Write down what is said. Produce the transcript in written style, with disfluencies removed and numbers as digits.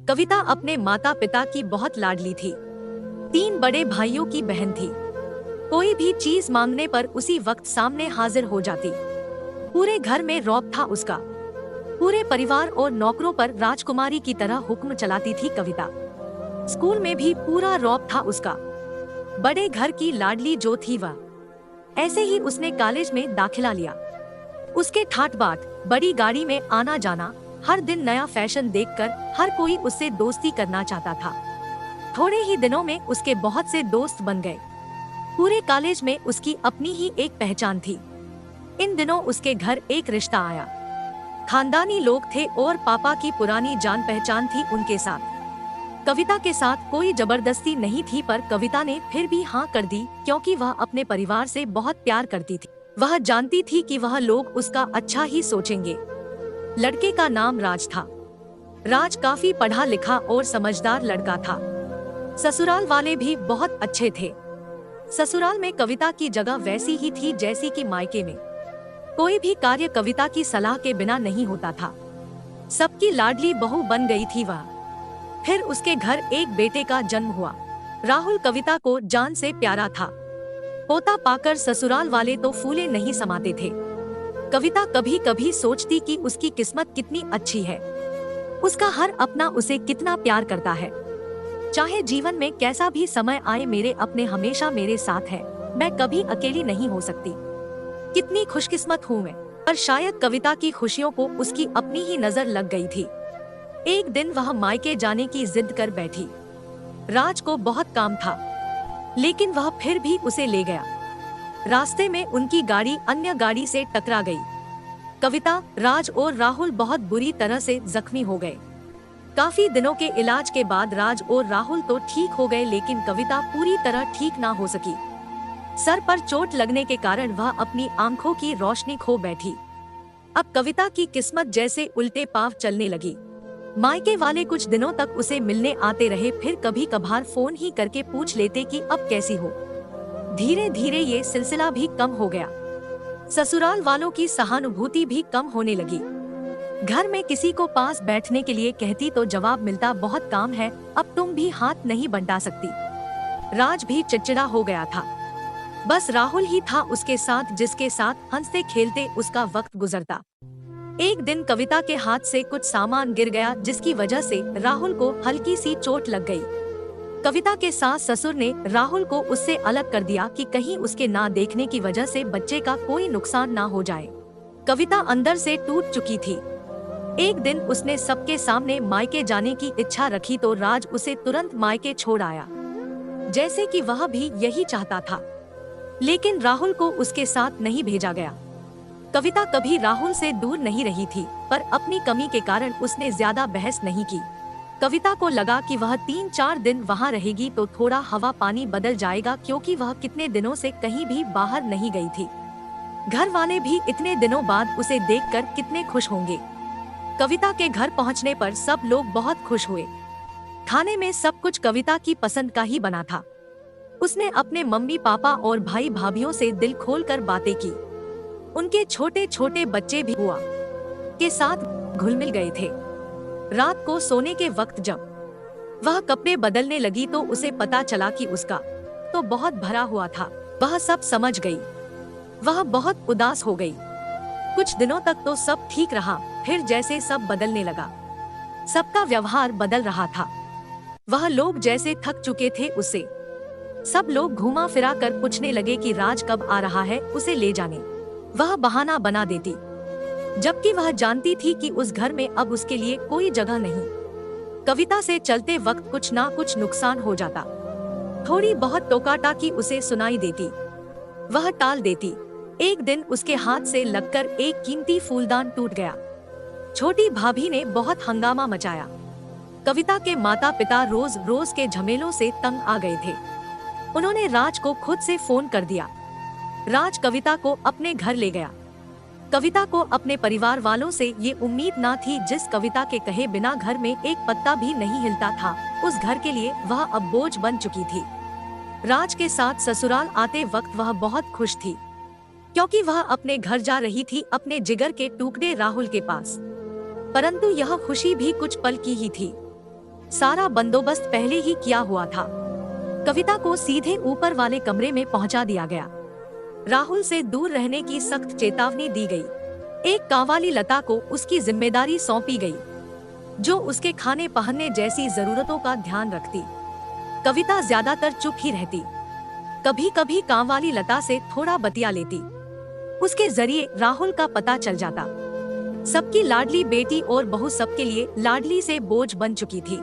कविता अपने माता पिता की बहुत लाडली थी। 3 बड़े भाइयों की बहन थी। कोई भी चीज मांगने पर उसी वक्त सामने हाजिर हो जाती। पूरे घर में रौब था उसका। पूरे परिवार और नौकरों पर राजकुमारी की तरह हुक्म चलाती थी कविता। स्कूल में भी पूरा रौब था उसका। बड़े घर की लाडली जो थी वह। ऐसे ही उसने कॉलेज में दाखिला लिया। उसके ठाट बाट, बड़ी गाड़ी में आना जाना, हर दिन नया फैशन देखकर हर कोई उससे दोस्ती करना चाहता था। थोड़े ही दिनों में उसके बहुत से दोस्त बन गए। पूरे कॉलेज में उसकी अपनी ही एक पहचान थी। इन दिनों उसके घर एक रिश्ता आया। खानदानी लोग थे और पापा की पुरानी जान पहचान थी उनके साथ। कविता के साथ कोई जबरदस्ती नहीं थी, पर कविता ने फिर भी हाँ कर दी क्योंकि वह अपने परिवार से बहुत प्यार करती थी। वह जानती थी कि वह लोग उसका अच्छा ही सोचेंगे। लड़के का नाम राज था। राज काफी पढ़ा लिखा और समझदार लड़का था। ससुराल वाले भी बहुत अच्छे थे। ससुराल में कविता की जगह वैसी ही थी जैसी कि मायके में। कोई भी कार्य कविता की सलाह के बिना नहीं होता था। सबकी लाडली बहू बन गई थी वह। फिर उसके घर एक बेटे का जन्म हुआ। राहुल कविता को जान से प्यारा था। पोता पाकर ससुराल वाले तो फूले नहीं समाते थे। कविता कभी कभी सोचती कि उसकी किस्मत कितनी अच्छी है। उसका हर अपना उसे कितना प्यार करता है। चाहे जीवन में कैसा भी समय आए, मेरे अपने हमेशा मेरे साथ है। मैं कभी अकेली नहीं हो सकती। कितनी खुशकिस्मत हूँ मैं। पर शायद कविता की खुशियों को उसकी अपनी ही नजर लग गई थी। एक दिन वह मायके जाने की जिद कर बैठी। राज को बहुत काम था, लेकिन वह फिर भी उसे ले गया। रास्ते में उनकी गाड़ी अन्य गाड़ी से टकरा गई। कविता, राज और राहुल बहुत बुरी तरह से जख्मी हो गए। काफी दिनों के इलाज के बाद राज और राहुल तो ठीक हो गए, लेकिन कविता पूरी तरह ठीक ना हो सकी। सर पर चोट लगने के कारण वह अपनी आंखों की रोशनी खो बैठी। अब कविता की किस्मत जैसे उल्टे पांव चलने लगी। मायके वाले कुछ दिनों तक उसे मिलने आते रहे, फिर कभी कभार फोन ही करके पूछ लेते कि अब कैसी हो। धीरे धीरे ये सिलसिला भी कम हो गया। ससुराल वालों की सहानुभूति भी कम होने लगी। घर में किसी को पास बैठने के लिए कहती तो जवाब मिलता, बहुत काम है, अब तुम भी हाथ नहीं बंटा सकती। राज भी चिड़चिड़ा हो गया था। बस राहुल ही था उसके साथ, जिसके साथ हंसते खेलते उसका वक्त गुजरता। एक दिन कविता के हाथ से कुछ सामान गिर गया, जिसकी वजह से राहुल को हल्की सी चोट लग गई। कविता के सास ससुर ने राहुल को उससे अलग कर दिया कि कहीं उसके ना देखने की वजह से बच्चे का कोई नुकसान ना हो जाए। कविता अंदर से टूट चुकी थी। एक दिन उसने सबके सामने मायके जाने की इच्छा रखी तो राज उसे तुरंत मायके छोड़ आया, जैसे कि वह भी यही चाहता था। लेकिन राहुल को उसके साथ नहीं भेजा गया। कविता कभी राहुल से दूर नहीं रही थी, पर अपनी कमी के कारण उसने ज्यादा बहस नहीं की। कविता को लगा कि वह 3-4 दिन वहाँ रहेगी तो थोड़ा हवा पानी बदल जाएगा, क्योंकि वह कितने दिनों से कहीं भी बाहर नहीं गई थी। घर वाले भी इतने दिनों बाद उसे देखकर कितने खुश होंगे। कविता के घर पहुँचने पर सब लोग बहुत खुश हुए। खाने में सब कुछ कविता की पसंद का ही बना था। उसने अपने मम्मी पापा और भाई भाभीओं से दिल खोलकर बातें की। उनके छोटे छोटे बच्चे भी हुआ के साथ घुल मिल गए थे। रात को सोने के वक्त जब वह कपड़े बदलने लगी तो उसे पता चला कि उसका तो बहुत भरा हुआ था। वह सब समझ गई। वह बहुत उदास हो गई। कुछ दिनों तक तो सब ठीक रहा, फिर जैसे सब बदलने लगा। सबका व्यवहार बदल रहा था। वह लोग जैसे थक चुके थे उससे। सब लोग घुमा फिरा कर पूछने लगे कि राज कब आ रहा है, उसे ले जाने। वह बहाना बना देती, जबकि वह जानती थी कि उस घर में अब उसके लिए कोई जगह नहीं। कविता से चलते वक्त कुछ ना कुछ नुकसान हो जाता। थोड़ी बहुत टोका-टाकी उसे सुनाई देती, वह टाल देती। एक दिन उसके हाथ से लगकर एक कीमती फूलदान टूट गया। छोटी भाभी ने बहुत हंगामा मचाया। कविता के माता पिता रोज रोज के झमेलों से तंग आ गए थे। उन्होंने राज को खुद से फोन कर दिया। राज कविता को अपने घर ले गया। कविता को अपने परिवार वालों से ये उम्मीद ना थी। जिस कविता के कहे बिना घर में एक पत्ता भी नहीं हिलता था, उस घर के लिए वह अब बोझ बन चुकी थी। राज के साथ ससुराल आते वक्त वह बहुत खुश थी, क्योंकि वह अपने घर जा रही थी, अपने जिगर के टुकड़े राहुल के पास। परंतु यह खुशी भी कुछ पल की ही थी। सारा बंदोबस्त पहले ही किया हुआ था। कविता को सीधे ऊपर वाले कमरे में पहुंचा दिया गया। राहुल से दूर रहने की सख्त चेतावनी दी गई। एक कांवाली लता को उसकी जिम्मेदारी सौंपी गई, जो उसके खाने पहनने जैसी जरूरतों का ध्यान रखती। कविता ज्यादातर चुप ही रहती, कभी कभी कांवाली लता से थोड़ा बतिया लेती। उसके जरिए राहुल का पता चल जाता। सबकी लाडली बेटी और बहू सबके लिए लाडली से बोझ बन चुकी थी।